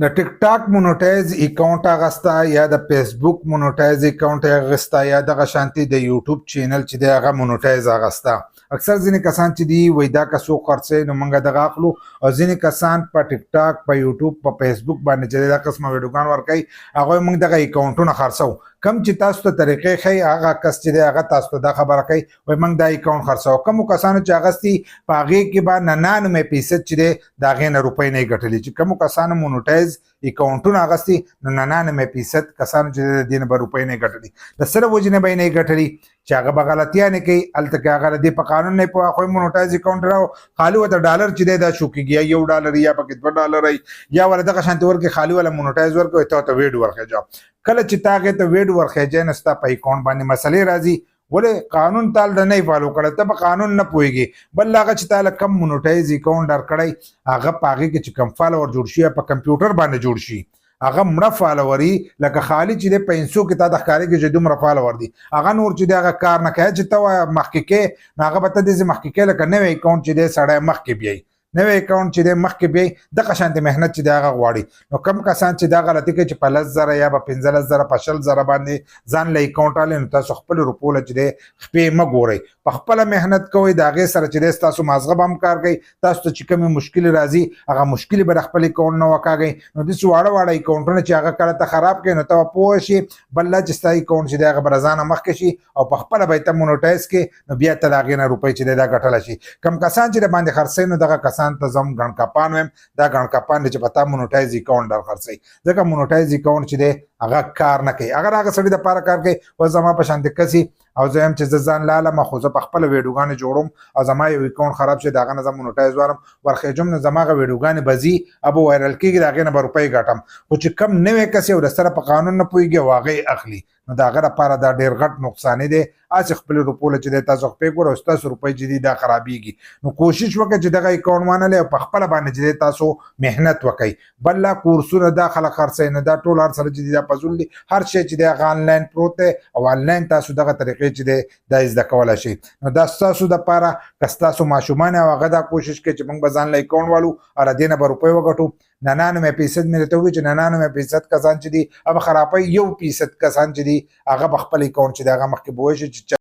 د ټیک ټاک مونوټایز اکاؤنٹ اغستا یا د فیسبوک مونوټایز اکاؤنٹ اغستا یا د شانتي د یوټیوب چینل چې دی هغه مونوټایز اغستا. اکثر ځینې کسان چې دی وای دا کسو خرڅي نو موږ دغه اخلو، او ځینې کسان په ټیک ټاک په یوټیوب په فیسبوک باندې چې دا قسمه ویډیوګان ورکوي هغه موږ دغه اکاؤنټونه خرڅو. کم چې تاسو ته طریقې ښیي هغه کس چې دی هغه تاسو ته دا خبره کوي وای موږ دا اکاؤنٹ خرڅو. کومو کسانو چې اغستي په هغې کې به 99% چې دی د هغې نه روپۍ نه یې ګټلي. چې کومو کسانو مونوټایز اکاؤنټونه اغستي نو 99% کسانو چې د دې نه به روپۍ نه یې ګټلي. د څه له وجې نه به یې نه یې ګټلي چې هغه به غلطیانې کوي. هلته کې هغه د دې په قانون نه پوهه خو مونوټایز اکاؤنټ راو خالي ورته ډالر چې دی دا شو کېږي یا $1 یا پکې $2 یا ورته دغه شانتې ورکړي خالي والا مونوټایز ورکوي ته ورته ویډ ورخېجه. کله چې تا هغې ته ویډ ورخېجی نو ستا په اکاؤنټ باندې مسلې راځي. ولې قانون تال د نه فالو کړی، ته په قانون نه پوهېږي. بل هغه چې تاله کم مونوټایز اکاؤنټ درکړی هغه په هغې کې چې کم فالور جوړ شي یا په کمپیوټر باندې جوړ شي هغه مړه فالوري لکه خالي چې دی په انسو کې تا د ښکارېږي چې دومره فالور دي هغه نور چې دی هغه کار نه کوي. چې ته وایه مخکې کې نو هغه به ته داسې مخکې کې لکه نوی اکاؤنټ چې دی سړی مخکې بیایي، نوی اکاؤنٹ چې دی مخکې بیایي دغه شانتې محنت چې دی هغه غواړي. نو کم کسان چې دا غلطي کوي چې په 10,000 یا په 15,000 په 20,000 باندې ځان له اکاؤنټ الی نو تاسو خپل روپو له چې دی خپې مه ګورئ، په خپله محنت کوئ. د هغې سره چې دی ستاسو مازغه به هم کار کوي. تاسو ته چې کومې مشکلې راځي هغه مشکلې به د خپل اکاؤنټ نه وکاږئ. نو داسې واړه واړه اکاؤنټونه چې هغه کله ته خراب کوي نو ته به پوه شي بل لا چې ستا اکاؤنټ چې دی هغه به له ځانه مخکې شي او په خپله به یې ته مونوټایز کړې نو بیا ته د هغې نه روپۍ چې دی دا ګټلی شي. کم کسان چې د باندې خرڅوي نو دغه کسان ته زه هم ګڼ کپان ویم دا ګڼ کپان دی چې په تا مونوټایز اکاؤنټ در خرڅوي. ځکه مونوټایز اکاؤنټ چې دی هغه کار نه کوي. اگر هغه سړي دپاره کار کوي و زما په شانتې کسي او زه یم چې زه ځان لالم خو زه په خپله ویډیوګانې جوړوم او زما یو اکاؤنټ خراب شي د هغه نه زه مونوټایز وارم ورخېجم نو زما هغه ویډیوګانې به ځي او به وایرل کېږي د هغې نه به روپۍ ګټم. خو چې کم نوی کس یې ورسره په قانون نه پوهېږي او هغې اخلي نو د هغه لپاره دا ډېر غټ نقصاني دی. هسې خپلې روپو له چې دی تاسو خپې ګوره او ستاسو روپۍ چې دي دا خرابېږي. نو کوشش وکړئ چې دغه اکاؤنټ وانلئ او په خپله باندې چې دی تاسو محنت وکئ. بل لا کورسونه دا خلک خرڅوي نو دا ټول هر سره چې دي دا فضول دي. هر شی چې دی هغه آنلاین پروت دی او آنلاین تاسو دغه طریقې چې دی دا زده کولی شئ. نو دا ستاسو دپاره که ستاسو ماشومان او هغه دا کوشش کوي چې موږ به ځان له اکاؤنټ والو او له دې نه به روپۍ وګټو. 99% مې درته ووایي چې 99% کسان چې دي هغه خرابوي، 1% کسان چې دي هغه به خپل اکاؤنټ چې دی هغه مخکې به وایي چې